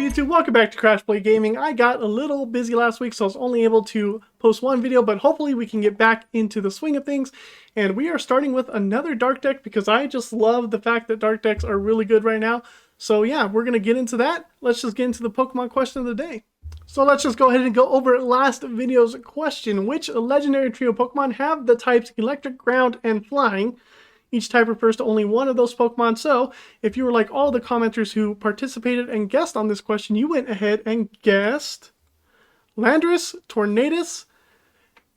YouTube? Welcome back to Crash Play Gaming. I got a little busy last week, so I was only able to post one video, but hopefully we can get back into the swing of things. And we are starting with another Dark deck because I just love the fact that Dark decks are really good right now. So yeah, we're going to get into that. Let's just get into the Pokemon question of the day. So let's just go ahead and go over last video's question. Which legendary trio Pokemon have the types Electric, Ground, and Flying? Each type refers to only one of those Pokemon, so if you were like all the commenters who participated and guessed on this question, you went ahead and guessed Landorus, Tornadus,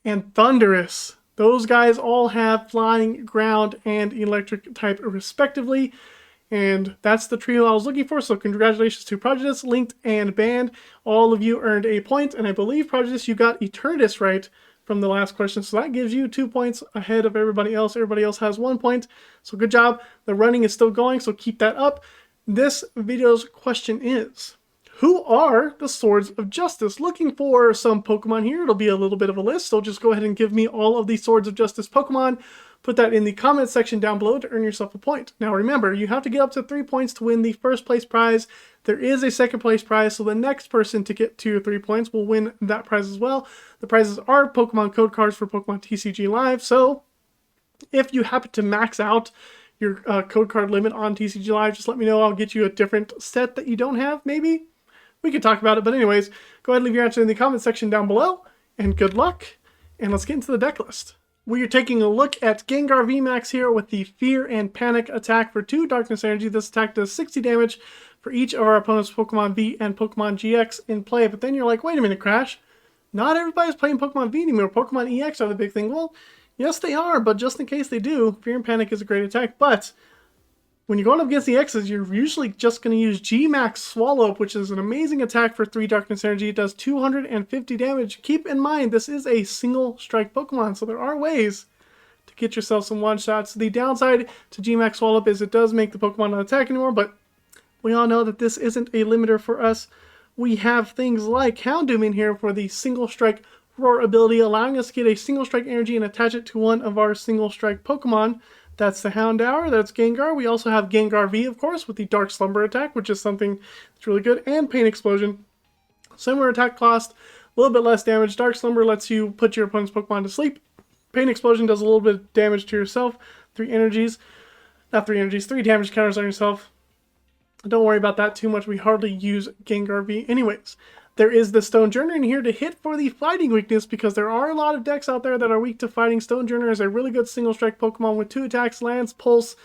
and Thundurus. Those guys all have Flying, Ground, and Electric type respectively, and that's the trio I was looking for, so congratulations to Prejudice, Linked, and Band. All of you earned a point, and I believe, Prejudice, you got Eternatus right from the last question, so that gives you 2 points ahead of everybody else. Everybody else has 1 point, so good job. The running is still going, so keep that up. This video's question is, who are the Swords of Justice? Looking for some Pokemon here. It'll be a little bit of a list, so just go ahead and give me all of the Swords of Justice Pokemon. Put that in the comment section down below to earn yourself a point. Now remember, you have to get up to 3 points to win the first place prize. There is a second place prize, so the next person to get to 3 points will win that prize as well. The prizes are Pokemon code cards for Pokemon TCG Live, so if you happen to max out your code card limit on TCG Live, just let me know. I'll get you a different set that you don't have, maybe. We could talk about it, but anyways, go ahead and leave your answer in the comment section down below, and good luck, and let's get into the deck list. We are taking a look at Gengar VMAX here with the Fear and Panic attack for 2 Darkness Energy. This attack does 60 damage for each of our opponent's Pokemon V and Pokemon GX in play. But then you're like, wait a minute, Crash. Not everybody's playing Pokemon V anymore. Pokemon EX are the big thing. Well, yes they are, but just in case they do, Fear and Panic is a great attack. But when you're going up against the X's, you're usually just going to use G-Max Swallow-Up, which is an amazing attack for 3 Darkness Energy. It does 250 damage. Keep in mind, this is a single strike Pokemon, so there are ways to get yourself some one-shots. The downside to G-Max Swallow-Up is it does make the Pokemon not attack anymore, but we all know that this isn't a limiter for us. We have things like Houndoom in here for the single strike Roar ability, allowing us to get a single strike energy and attach it to one of our single strike Pokemon. That's the Houndour, that's Gengar. We also have Gengar V, of course, with the Dark Slumber attack, which is something that's really good, and Pain Explosion. Similar attack cost, a little bit less damage. Dark Slumber lets you put your opponent's Pokemon to sleep. Pain Explosion does a little bit of damage to yourself. 3 damage counters on yourself. Don't worry about that too much. We hardly use Gengar V anyways. There is the Stonjourner in here to hit for the fighting weakness because there are a lot of decks out there that are weak to fighting. Stonjourner is a really good single strike Pokemon with 2 attacks. Lance Pulse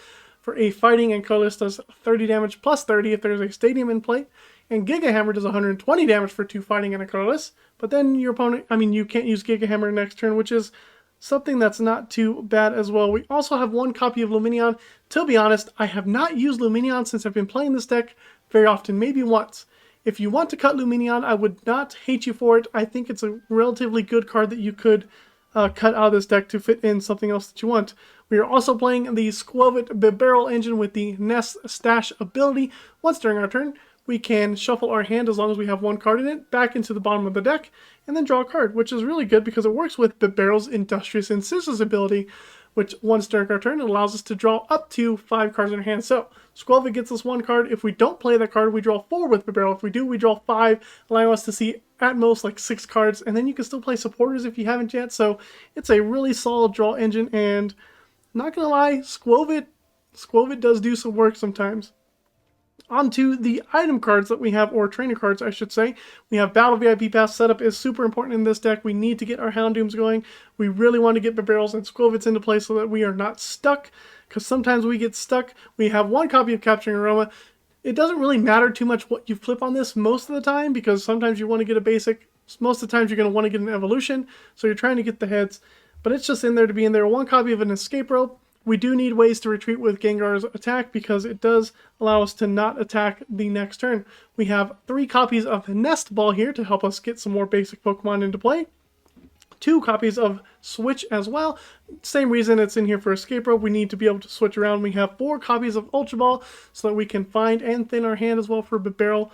for a fighting and colorless does 30 damage plus 30 if there's a stadium in play. And Giga Hammer does 120 damage for 2 fighting and a colorless. But then your opponent, you can't use Giga Hammer next turn, which is something that's not too bad as well. We also have 1 copy of Lumineon. To be honest, I have not used Lumineon since I've been playing this deck very often, maybe once. If you want to cut Lumineon, I would not hate you for it. I think it's a relatively good card that you could cut out of this deck to fit in something else that you want. We are also playing the Skwovet Bibarel engine with the Nest Stash ability. Once during our turn, we can shuffle our hand as long as we have 1 card in it back into the bottom of the deck and then draw a card, which is really good because it works with Bibarel's Industrious Incisions ability, which once during our turn, it allows us to draw up to 5 cards in our hand. So, Skwovet gets us 1 card. If we don't play that card, we draw 4 with Bibarel. If we do, we draw 5, allowing us to see at most like 6 cards. And then you can still play supporters if you haven't yet. So, it's a really solid draw engine. And not gonna lie, Skwovet does do some work sometimes. Onto the item cards that we have, or trainer cards I should say. We have Battle VIP Pass. Setup is super important in this deck. We need to get our Houndooms going. We really want to get Bibarels and Skwovet's into play so that we are not stuck, because sometimes we get stuck. We have 1 copy of Capturing Aroma. It doesn't really matter too much what you flip on this most of the time, because sometimes you want to get a basic. Most of the times you're going to want to get an evolution, so you're trying to get the heads. But it's just in there to be in there. 1 copy of an Escape Rope. We do need ways to retreat with Gengar's attack because it does allow us to not attack the next turn. We have 3 copies of Nest Ball here to help us get some more basic Pokemon into play. 2 copies of Switch as well. Same reason it's in here for Escape Rope. We need to be able to switch around. We have 4 copies of Ultra Ball so that we can find and thin our hand as well for Bibarel.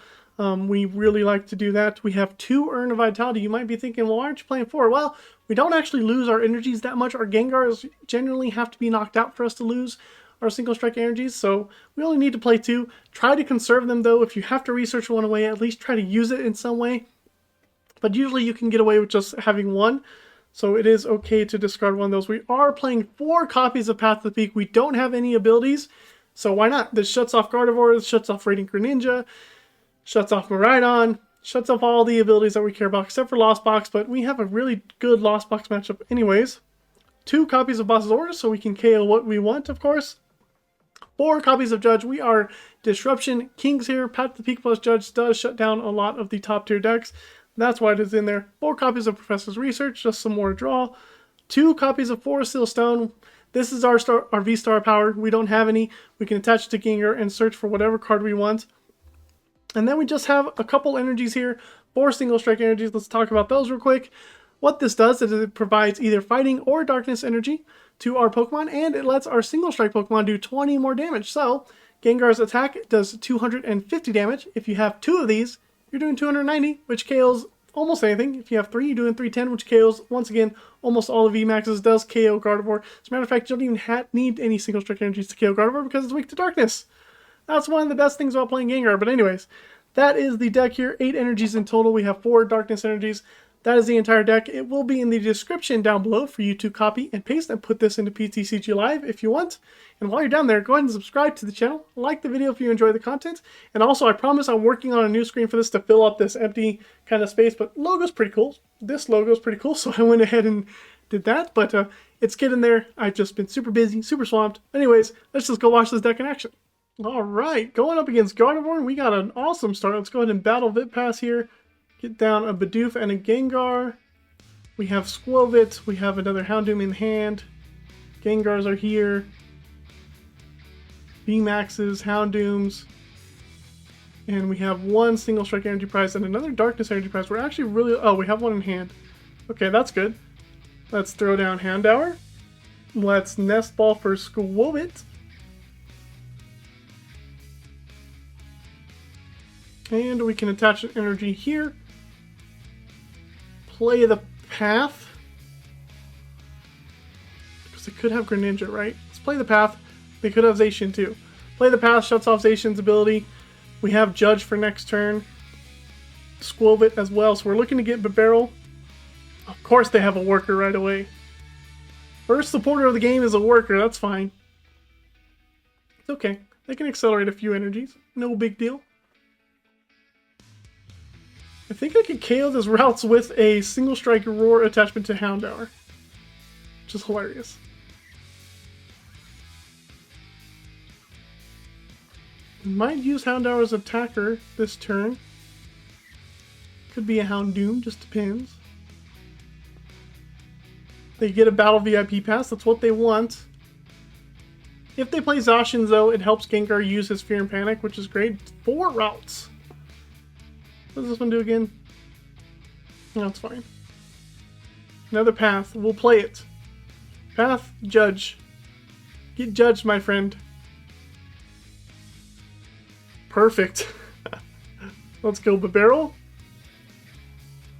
We really like to do that. We have 2 Urn of Vitality. You might be thinking, well, why aren't you playing 4? Well, we don't actually lose our energies that much. Our Gengars generally have to be knocked out for us to lose. our single strike energies, so we only need to play 2. Try to conserve them though. If you have to research one away, at least try to use it in some way. But usually you can get away with just having 1. So it is okay to discard one of those. We are playing 4 copies of Path to the Peak. We don't have any abilities, so why not? This shuts off Gardevoir, this shuts off Radiant Greninja, shuts off Miraidon, shuts off all the abilities that we care about except for Lost Box, but we have a really good Lost Box matchup anyways. 2 copies of Boss's Orders, so we can KO what we want, of course. 4 copies of Judge. We are Disruption Kings here. Path to the Peak plus Judge does shut down a lot of the top tier decks. That's why it is in there. 4 copies of Professor's Research, just some more draw. 2 copies of Forest Seal Stone. This is our V-Star power. We don't have any. We can attach it to Gengar and search for whatever card we want. And then we just have a couple energies here. 4 single strike energies. Let's talk about those real quick. What this does is it provides either fighting or darkness energy to our Pokemon, and it lets our single strike Pokemon do 20 more damage. So Gengar's attack does 250 damage. If you have 2 of these, you're doing 290, which KOs almost anything. If you have 3, you're doing 310, which KOs, once again, almost all of VMAXs, does KO Gardevoir. As a matter of fact, you don't even need any single strike energies to KO Gardevoir because it's weak to darkness. That's one of the best things about playing Gengar. But anyways, that is the deck here. 8 energies in total. We have 4 darkness energies. That is the entire deck. It will be in the description down below for you to copy and paste and put this into PTCG Live if you want. And while you're down there, go ahead and subscribe to the channel. Like the video if you enjoy the content. And also, I promise I'm working on a new screen for this to fill up this empty kind of space. But logo's pretty cool. This logo's pretty cool, so I went ahead and did that. But it's getting there. I've just been super busy, super swamped. Anyways, let's just go watch this deck in action. Alright, going up against Gardevoir, we got an awesome start. Let's go ahead and Battle VIP Pass here. Get down a Bidoof and a Gengar. We have Skwovet. We have another Houndoom in hand. Gengars are here. VMAXs, Houndooms. And we have 1 single strike energy prize and another darkness energy prize. We're actually really... Oh, we have 1 in hand. Okay, that's good. Let's throw down Houndour. Let's Nest Ball for Skwovet. And we can attach an energy here. Play the Path. Because they could have Greninja, right? Let's play the Path. They could have Zacian too. Play the Path, shuts off Zacian's ability. We have Judge for next turn. Skwovet as well. So we're looking to get Bibarel. Of course they have a worker right away. First supporter of the game is a worker. That's fine. It's okay. They can accelerate a few energies. No big deal. I think I could KO this routes with a single strike roar attachment to Houndour, which is hilarious. Might use Houndour as attacker this turn. Could be a Houndoom, just depends. They get a Battle VIP Pass, that's what they want. If they play Zacian though, it helps Gengar use his Fear and Panic, which is great. 4 routes. What does this one do again? No, it's fine. Another Path. We'll play it. Path, Judge. Get judged, my friend. Perfect. Let's go Bibarel.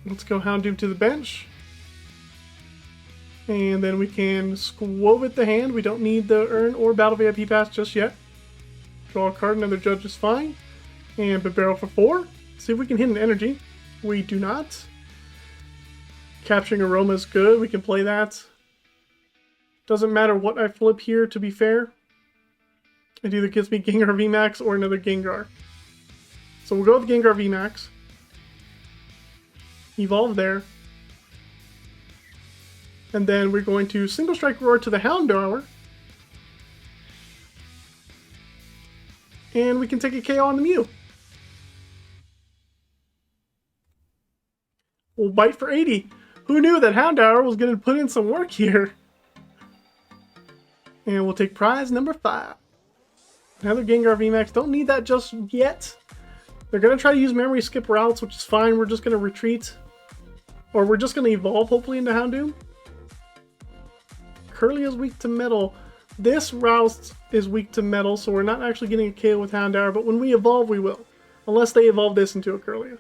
Let's go Houndoom to the bench. And then we can Skwovet the hand. We don't need the Urn or Battle VIP Pass just yet. Draw a card, another Judge is fine. And Bibarel for 4. See if we can hit an energy. We do not. Capturing Aroma is good. We can play that. Doesn't matter what I flip here, to be fair. It either gives me Gengar VMAX or another Gengar. So we'll go with Gengar VMAX. Evolve there. And then we're going to Single Strike Roar to the Houndour. And we can take a KO on the Mew. We'll bite for 80. Who knew that Houndour was going to put in some work here? And we'll take prize number 5. Another Gengar VMAX. Don't need that just yet. They're going to try to use memory skip routes, which is fine. We're just going to retreat. Or we're just going to evolve, hopefully, into Houndoom. Curly is weak to metal. This route is weak to metal, so we're not actually getting a KO with Houndour, but when we evolve, we will. Unless they evolve this into a Curly.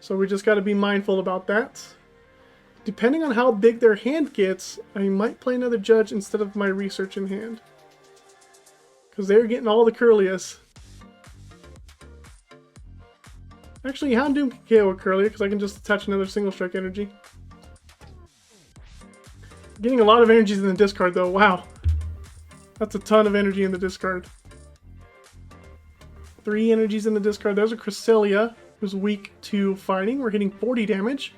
So we just got to be mindful about that. Depending on how big their hand gets, I might play another Judge instead of my Research in hand. Because they're getting all the Curlius. Actually, Houndoom can KO a Curlier because I can just attach another Single Strike energy. Getting a lot of energies in the discard though, wow. That's a ton of energy in the discard. 3 energies in the discard. There's a Cresselia, who's weak to fighting. We're hitting 40 damage.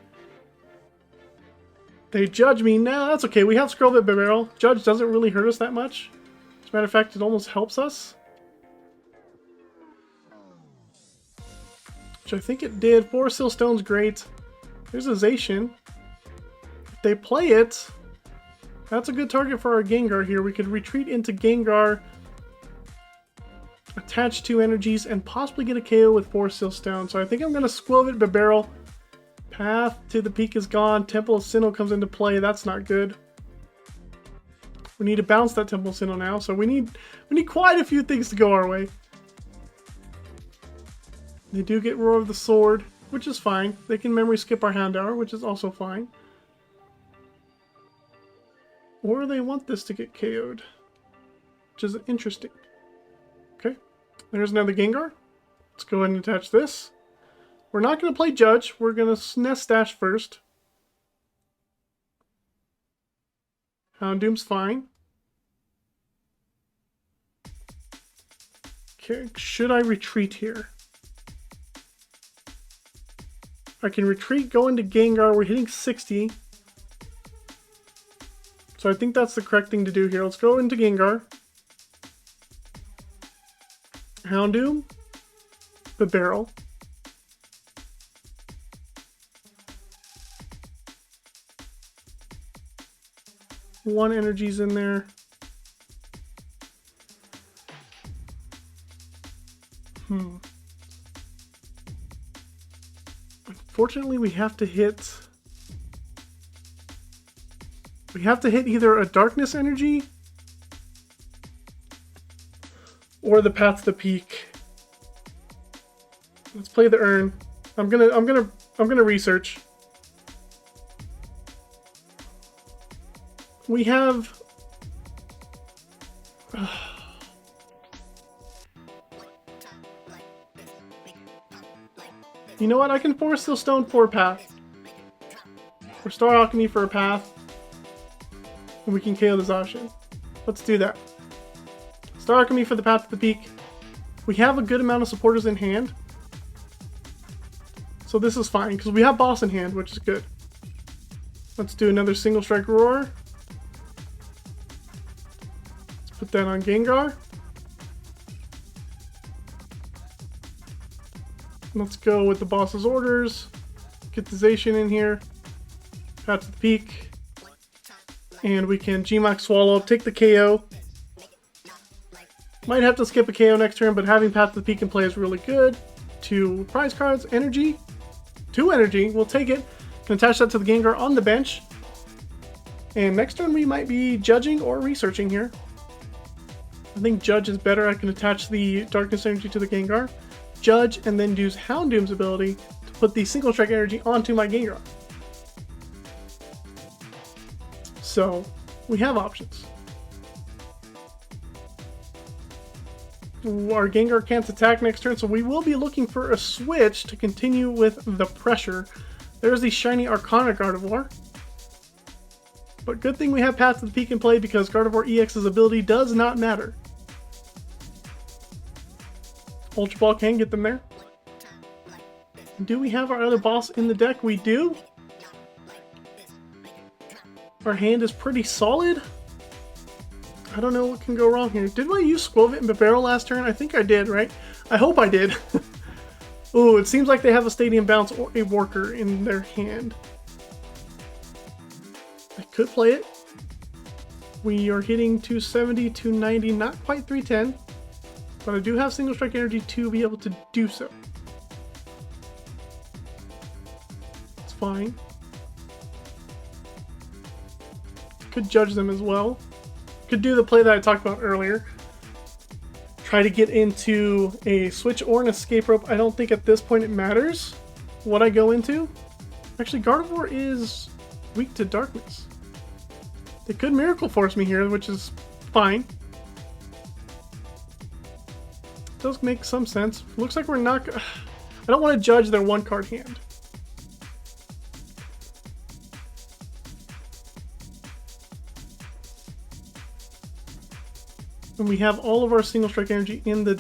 They judge me. No, that's okay. We have Skwovet Bibarel. Judge doesn't really hurt us that much. As a matter of fact, it almost helps us. Which I think it did. 4 Seal Stone's great. There's a Zacian. If they play it, that's a good target for our Gengar here. We could retreat into Gengar, attach 2 energies, and possibly get a KO with 4 Seal Stone. So I think I'm going to Skwovet Bibarel. Path to the Peak is gone. Temple of Sinnoh comes into play. That's not good. We need to bounce that Temple of Sinnoh now. So we need quite a few things to go our way. They do get Roar of the Sword, which is fine. They can memory skip our Houndour, which is also fine. Or they want this to get KO'd, which is interesting. Okay, there's another Gengar. Let's go ahead and attach this. We're not going to play Judge. We're going to Nest Dash first. Houndoom's fine. Okay, should I retreat here? I can retreat, go into Gengar. We're hitting 60. So I think that's the correct thing to do here. Let's go into Gengar. Houndoom. Bibarel. One energy's in there. Unfortunately, we have to hit either a Darkness energy or the Path to the Peak. Let's play the Urn. I'm gonna research. We have you know what? I can Force Seal Stone for a path. Or Star Alchemy for a path. And we can KO the Zacian. Let's do that. Star Alchemy for the Path to the Peak. We have a good amount of supporters in hand. So this is fine, because we have Boss in hand, which is good. Let's do another Single Strike Roar. Let's put that on Gengar. Let's go with the boss's orders. Get the Zacian in here. Path to the Peak. And we can Gmax Swallow, take the KO. Might have to skip a KO next turn, but having Path to the Peak in play is really good. 2 prize cards, energy. 2 energy, we'll take it. Can attach that to the Gengar on the bench. And next turn we might be judging or researching here. I think Judge is better. I can attach the Darkness energy to the Gengar. Judge, and then use Houndoom's ability to put the Single Strike energy onto my Gengar. So, we have options. Our Gengar can't attack next turn, so we will be looking for a switch to continue with the pressure. There's the shiny Arcana Gardevoir. But good thing we have Path to the Peak in play because Gardevoir EX's ability does not matter. Ultra Ball can get them there. Do we have our other boss in the deck? We do. Our hand is pretty solid. I don't know what can go wrong here. Did I use Skwovet and Bibarel last turn? I think I did, right? I hope I did. Ooh, it seems like they have a Stadium Bounce or a Worker in their hand. I could play it. We are hitting 270, 290, not quite 310. But I do have Single Strike energy to be able to do so. It's fine. Could judge them as well. Could do the play that I talked about earlier. Try to get into a switch or an escape rope. I don't think at this point it matters what I go into. Actually, Gardevoir is weak to darkness. They could Miracle Force me here, which is fine. Does make some sense. Looks like we're not... I don't want to judge their one card hand. And we have all of our single strike energy in the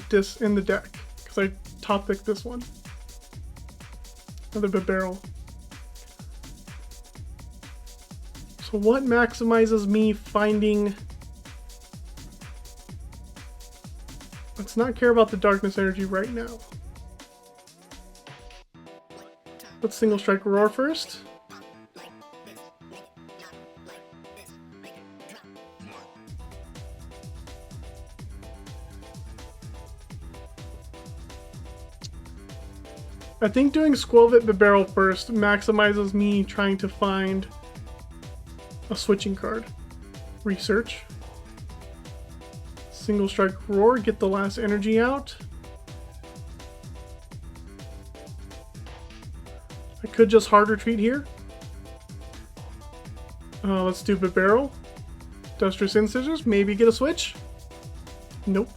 deck because I top picked this one. Another Bibarel. So what maximizes me finding? Let's not care about the darkness energy right now. Let's single strike Roar first. I think doing Skwovet Bibarel first maximizes me trying to find a switching card. Research. Single strike Roar, get the last energy out. I could just hard retreat here. Let's do Bibarel. Industrious Incisors, maybe get a switch. Nope.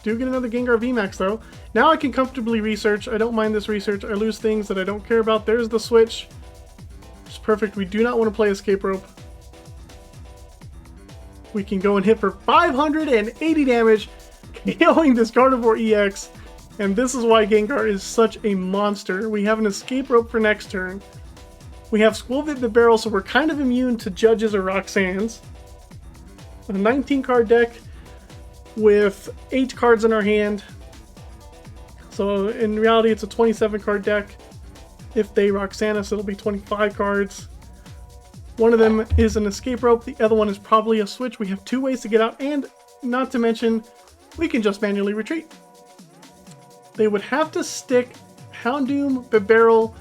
Do get another Gengar VMAX though. Now I can comfortably research. I don't mind this research. I lose things that I don't care about. There's the switch. It's perfect. We do not want to play Escape Rope. We can go and hit for 580 damage, KOing this Gardevoir EX. And this is why Gengar is such a monster. We have an Escape Rope for next turn. We have Skwovet Bibarel, so we're kind of immune to Judges or Roxannes. A 19 card deck with 8 cards in our hand. So in reality, it's a 27 card deck. If they Roxanne us, it'll be 25 cards. One of them is an Escape Rope. The other one is probably a switch. We have 2 ways to get out, and not to mention, we can just manually retreat. They would have to stick Houndoom Bibarel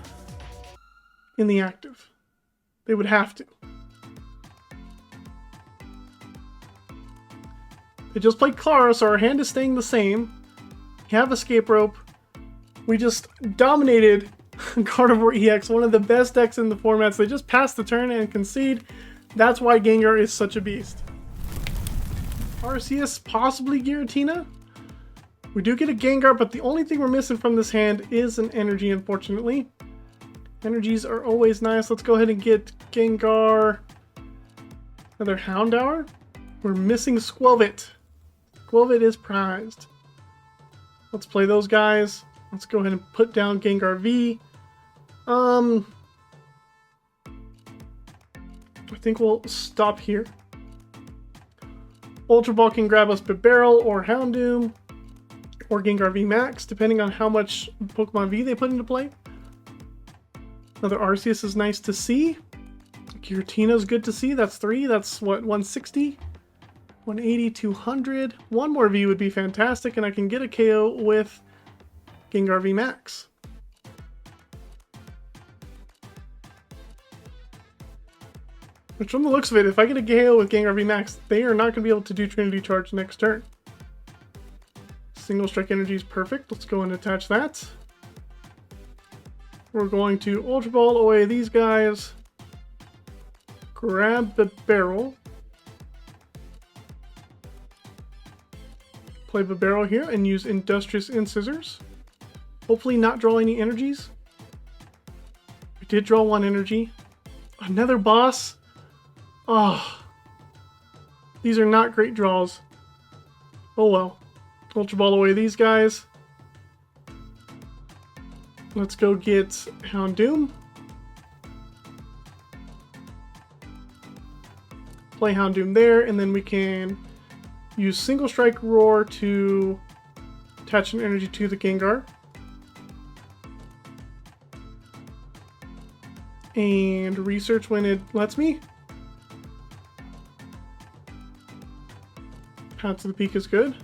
in the active. They would have to. They just played Clara, so our hand is staying the same. We have Escape Rope. We just dominated Gardevoir EX, one of the best decks in the formats. They just passed the turn and concede. That's why Gengar is such a beast. Arceus, possibly Giratina. We do get a Gengar, but the only thing we're missing from this hand is an energy, unfortunately. Energies are always nice. Let's go ahead and get Gengar. Another Houndour. We're missing Skwovet. Skwovet is prized. Let's play those guys. Let's go ahead and put down Gengar V. I think we'll stop here. Ultra Ball can grab us Bibarel or Houndoom or Gengar VMAX, depending on how much Pokemon V they put into play. Another Arceus is nice to see. Giratina is good to see. That's 3. That's what, 160? 180, 200. One more V would be fantastic, and I can get a KO with Gengar VMAX. Which, from the looks of it, if I get a KO with Gengar VMAX, they are not going to be able to do Trinity Charge next turn. Single Strike Energy is perfect. Let's go and attach that. We're going to Ultra Ball away these guys. Grab the barrel. Play the barrel here and use Industrious Incisors. Hopefully not draw any energies. We did draw 1 energy. Another boss. Oh, these are not great draws. Oh well. Ultra Ball away these guys. Let's go get Houndoom. Play Houndoom there, and then we can use Single Strike Roar to attach an energy to the Gengar. And research when it lets me. Path to the Peak is good.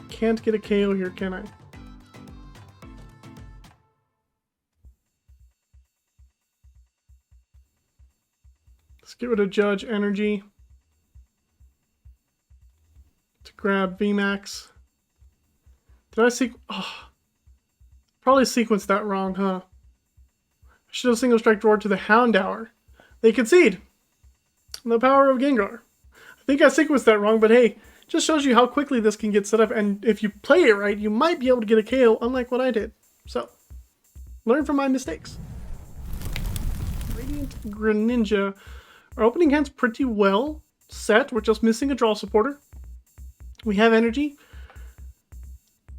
Can't get a KO here, can I? Let's get rid of Judge Energy to grab VMAX. Did I probably sequenced that wrong, huh? Should have single strike roar to the Houndour. They concede. The power of Gengar. I think I sequenced that wrong, but hey, just shows you how quickly this can get set up, and if you play it right, you might be able to get a KO, unlike what I did. So, learn from my mistakes. Radiant Greninja. Our opening hand's pretty well set. We're just missing a draw supporter. We have energy.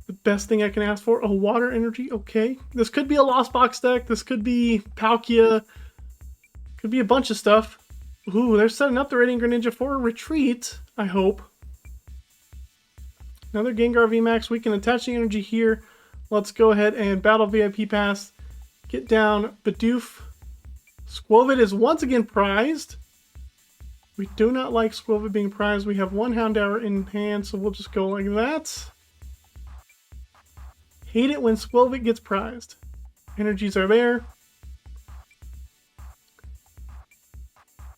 The best thing I can ask for. A water energy, okay. This could be a Lost Box deck. This could be Palkia. Could be a bunch of stuff. Ooh, they're setting up the Radiant Greninja for a retreat, I hope. Another Gengar VMAX. We can attach the energy here. Let's go ahead and Battle VIP Pass. Get down Bidoof. Skwovet is once again prized. We do not like Skwovet being prized. We have one Houndour in hand, so we'll just go like that. Hate it when Skwovet gets prized. Energies are there.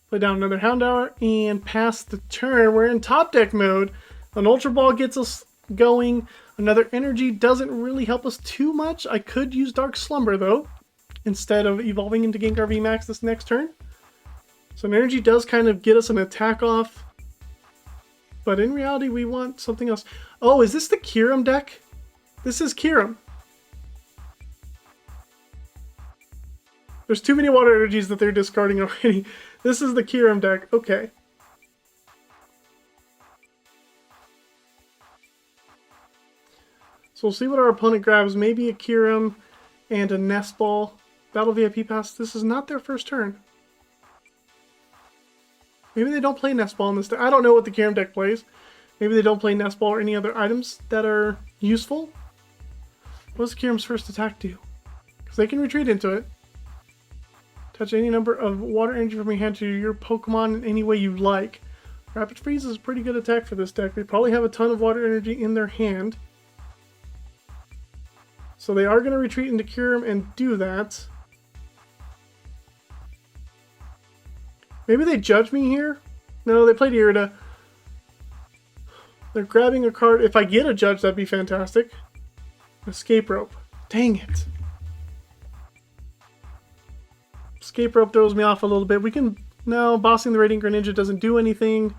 Play down another Houndour and pass the turn. We're in top deck mode. An Ultra Ball gets us going. Another energy doesn't really help us too much. I could use Dark Slumber though, instead of evolving into Gengar VMAX this next turn. So an energy does kind of get us an attack off. But in reality, we want something else. Oh, is this the Kyurem deck? This is Kyurem. There's too many water energies that they're discarding already. This is the Kyurem deck. Okay. So we'll see what our opponent grabs. Maybe a Kyurem and a Nest Ball. Battle VIP Pass. This is not their first turn. Maybe they don't play Nest Ball in this deck. I don't know what the Kyurem deck plays. Maybe they don't play Nest Ball or any other items that are useful. What does Kyurem's first attack do? Because they can retreat into it. Touch any number of water energy from your hand to your Pokemon in any way you like. Rapid Freeze is a pretty good attack for this deck. They probably have a ton of water energy in their hand. So they are going to retreat into Kyurem and do that. Maybe they judge me here? No, they played Irida. They're grabbing a card. If I get a judge, that'd be fantastic. Escape Rope. Dang it. Escape Rope throws me off a little bit. We can... No, bossing the Radiant Greninja doesn't do anything.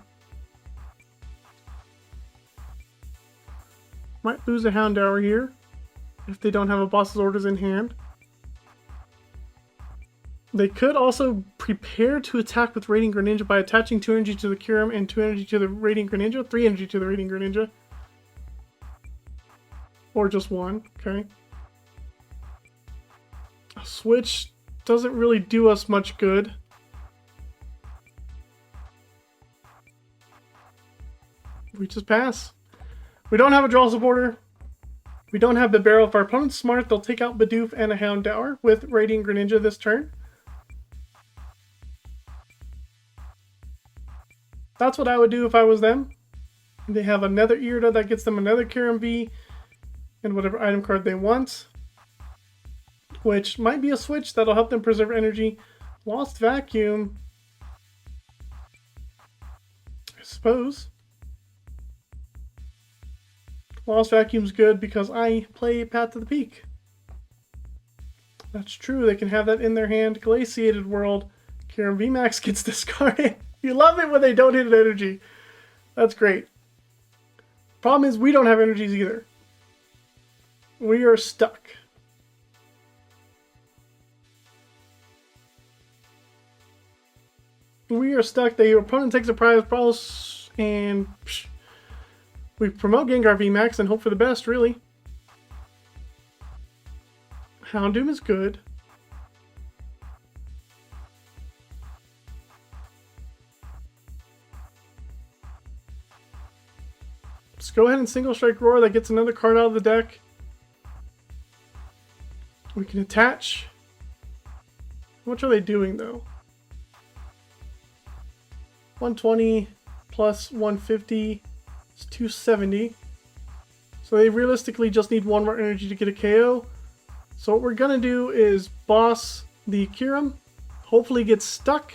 Might lose a Houndour here if they don't have a boss's orders in hand. They could also prepare to attack with Radiant Greninja by attaching 2 energy to the Kyurem and 2 energy to the Radiant Greninja. 3 energy to the Radiant Greninja. Or just 1. Okay. A Switch doesn't really do us much good. We just pass. We don't have a draw supporter. We don't have Bibarel. If our opponent's smart, they'll take out Bidoof and a Houndour with Radiant Greninja this turn. That's what I would do if I was them. They have another Irida that gets them another Kyurem V and whatever item card they want. Which might be a switch that'll help them preserve energy. Lost Vacuum. I suppose. Lost Vacuum's good because I play Path to the Peak. That's true. They can have that in their hand. Glaciated World. Kyurem VMAX gets discarded. You love it when they don't hit an energy. That's great. Problem is we don't have energies either. We are stuck. We are stuck. The opponent takes a prize and we promote Gengar VMAX and hope for the best, really. Houndoom is good. Let's go ahead and single strike roar. That gets another card out of the deck. We can attach. How much are they doing though? 120 plus 150 is 270. So they realistically just need one more energy to get a KO. So what we're gonna do is boss the Kyurem. Hopefully get stuck.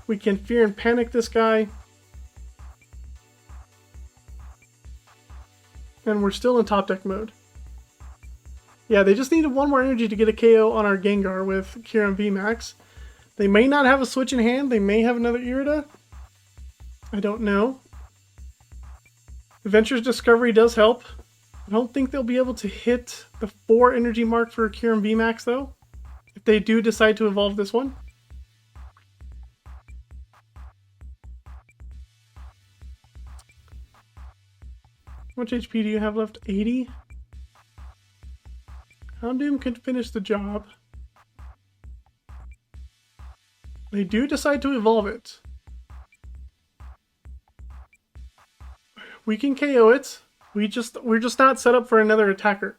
We can fear and panic this guy. And we're still in top deck mode. Yeah, they just needed one more energy to get a KO on our Gengar with Kyurem VMAX. They may not have a switch in hand. They may have another Irida. I don't know. Adventure's Discovery does help. I don't think they'll be able to hit the 4 energy mark for Kyurem VMAX though, if they do decide to evolve this one. How much HP do you have left? 80? Houndoom can finish the job. They do decide to evolve it. We can KO it. We're just not set up for another attacker.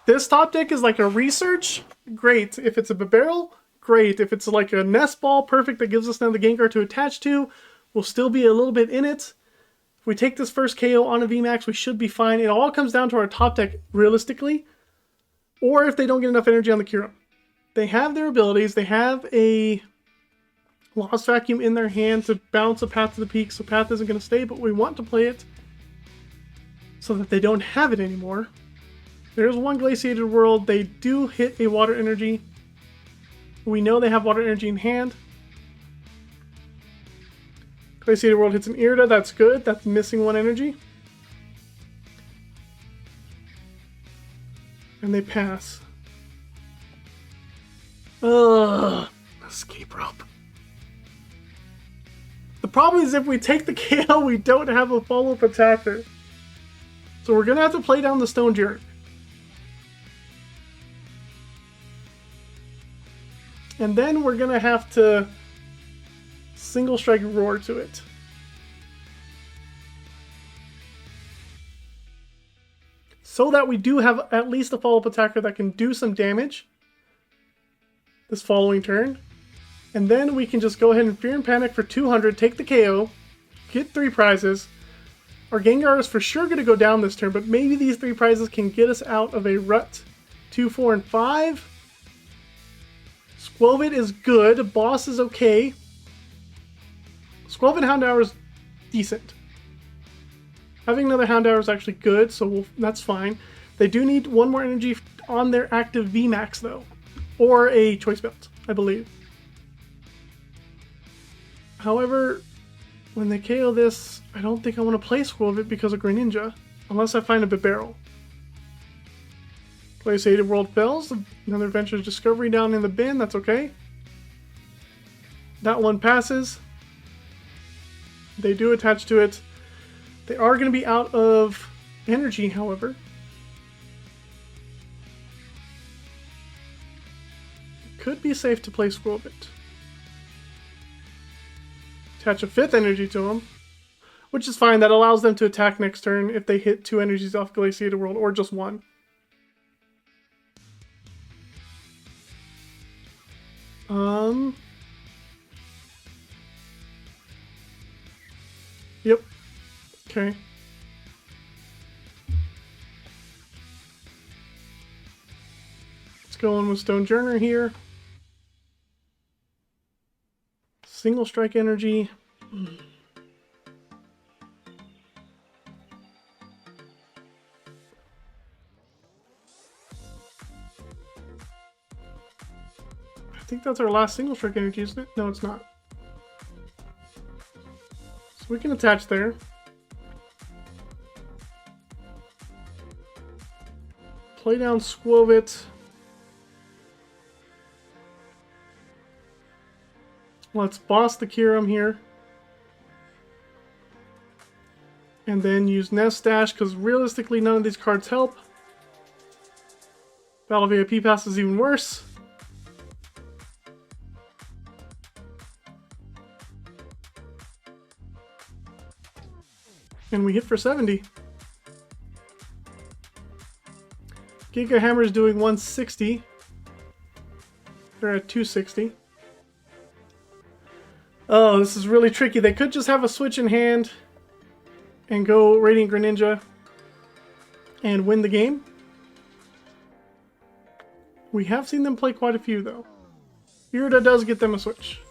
This top deck is like a research, great. If it's a Bibarel, great. If it's like a Nest Ball, perfect. That gives us another Gengar to attach to. We'll still be a little bit in it. If we take this first KO on a VMAX, we should be fine. It all comes down to our top deck, realistically. Or if they don't get enough energy on the Kyurem. They have their abilities. They have a Lost Vacuum in their hand to bounce a Path to the Peak, so Path isn't going to stay, but we want to play it so that they don't have it anymore. There's one Glaciated World. They do hit a Water Energy. We know they have Water Energy in hand. Glaciated World hits an Irida. That's good. That's missing 1 energy. And they pass. Ugh. Escape rope. The problem is if we take the KO, we don't have a follow-up attacker. So we're going to have to play down the Stonjourner. And then we're going to have to single strike roar to it. So that we do have at least a follow-up attacker that can do some damage this following turn. And then we can just go ahead and Fear and Panic for 200, take the KO, get 3 prizes. Our Gengar is for sure going to go down this turn, but maybe these 3 prizes can get us out of a rut. 2, 4, and 5. Skwovet is good. Boss is okay. Skwovet Houndour is decent. Having another Houndour is actually good, so that's fine. They do need 1 more energy on their active VMAX though. Or a Choice Belt, I believe. However, when they KO this, I don't think I want to play Skwovet because of Greninja, unless I find a Bibarel. Glaciated World fails. Another Adventure's Discovery down in the bin, that's okay. That one passes. They do attach to it. They are going to be out of energy, however. It could be safe to play Skwovet. Attach a 5th energy to them, which is fine. That allows them to attack next turn if they hit 2 energies off Glaciated World, or just 1. Yep. Okay. Let's go in with Stonjourner here. Single strike energy. I think that's our last single strike energy, isn't it? No, it's not. So we can attach there. Play down Skwovet. Let's boss the Kyurem here. And then use Nest Dash, because realistically none of these cards help. Battle VIP Pass is even worse. And we hit for 70. Giga Hammer is doing 160. They're at 260. Oh, this is really tricky. They could just have a switch in hand and go Radiant Greninja and win the game. We have seen them play quite a few, though. Irida does get them a switch.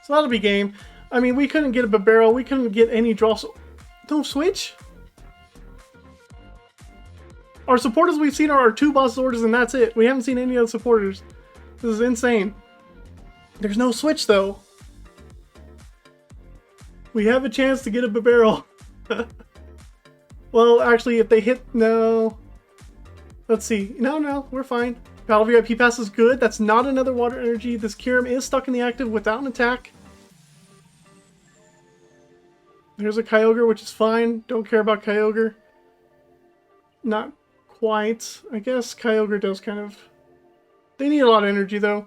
So that'll be game. I mean, we couldn't get a Bibarel. We couldn't get any draw. So no switch? Our supporters we've seen are our 2 boss orders, and that's it. We haven't seen any other supporters. This is insane. There's no switch, though. We have a chance to get a Bibarel. Well, actually, if they hit... No. Let's see. No, we're fine. Battle VIP Pass is good. That's not another water energy. This Kyurem is stuck in the active without an attack. There's a Kyogre, which is fine. Don't care about Kyogre. Not quite. I guess Kyogre does kind of... They need a lot of energy, though.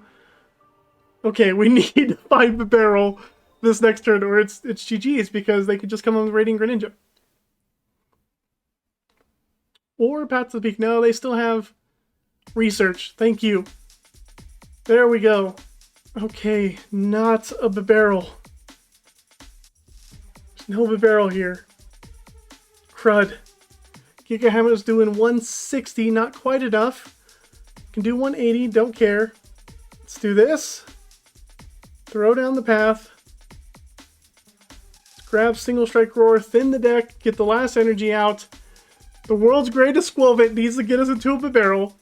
Okay, we need to find Bibarel this next turn, or it's GG's, because they could just come on with Radiant Greninja. Or Path to the Peak. No, they still have research. Thank you. There we go. Okay, not a Bibarel. There's no Bibarel here. Crud. Giga Hammer's doing 160, not quite enough. Can do 180, don't care. Let's do this. Throw down the path. Grab Single Strike Roar, thin the deck, get the last energy out. The world's greatest Skwovet needs to get us into a Bibarel.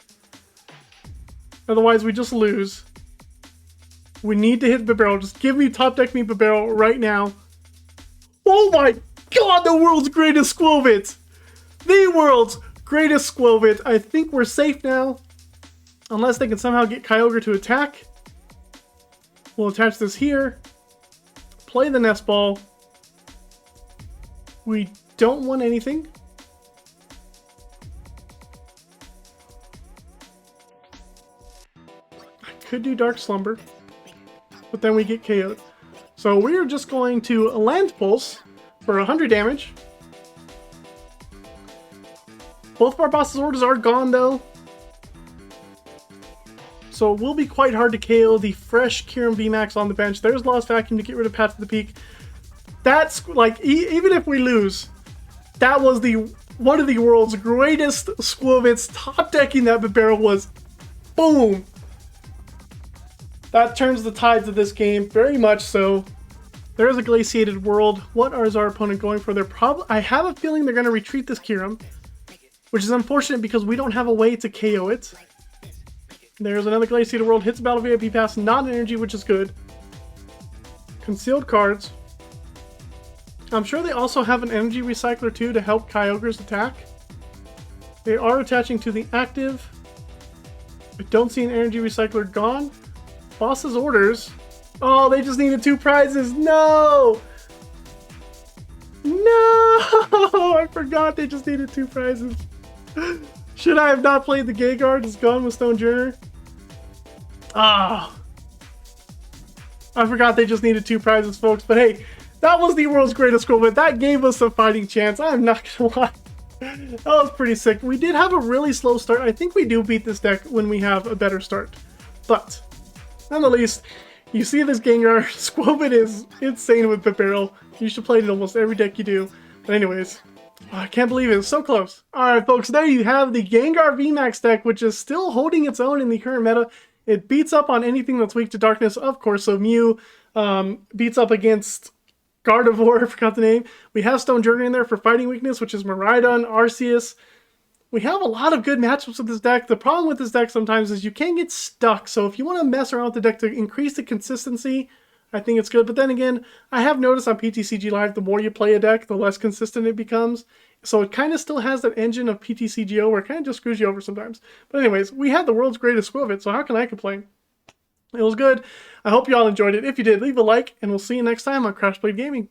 Otherwise, we just lose. We need to hit Bibarel. Just give me top deck me Bibarel right now. Oh my god, the world's greatest Skwovet! The world's greatest Skwovet. I think we're safe now. Unless they can somehow get Kyogre to attack. We'll attach this here. Play the Nest Ball. We don't want anything. I could do Dark Slumber, but then we get KO'd. So we are just going to Land Pulse for 100 damage. Both of our boss's orders are gone, though. So it will be quite hard to KO the fresh Kyurem VMAX on the bench. There's Lost Vacuum to get rid of Path to the Peak. That's, like, even if we lose, that was one of the world's greatest Skwovet's. Top decking that Bibarel was, boom! That turns the tides of this game, very much so. There's a Glaciated World. What is our opponent going for? I have a feeling they're going to retreat this Kyurem, which is unfortunate because we don't have a way to KO it. There's another Glaciated World, hits Battle VIP Pass, not an energy, which is good. Concealed cards. I'm sure they also have an energy recycler too to help Kyogre's attack. They are attaching to the active. I don't see an energy recycler gone. Boss's orders. Oh, they just needed 2 prizes. No! No! I forgot they just needed 2 prizes. Should I have not played the Gengar? Just gone with Stonjourner. Ah. I forgot they just needed 2 prizes, folks. But hey, that was the world's greatest Skwovet. That gave us a fighting chance. I'm not gonna lie. That was pretty sick. We did have a really slow start. I think we do beat this deck when we have a better start. But, nonetheless, you see this Gengar. Skwovet is insane with Bibarel. You should play it in almost every deck you do. But anyways, I can't believe it. It's so close. Alright, folks. There you have the Gengar VMAX deck, which is still holding its own in the current meta. It beats up on anything that's weak to darkness, of course. So Mew beats up against Gardevoir, I forgot the name. We have Stonjourner in there for fighting weakness, which is Miraidon, Arceus. We have a lot of good matchups with this deck. The problem with this deck sometimes is you can get stuck. So if you want to mess around with the deck to increase the consistency, I think it's good. But then again, I have noticed on PTCG Live, the more you play a deck, the less consistent it becomes. So it kind of still has that engine of PTCGO where it kind of just screws you over sometimes. But anyways, we had the world's greatest Skwovet, so how can I complain? It was good. I hope you all enjoyed it. If you did, leave a like, and we'll see you next time on Crash Blade Gaming.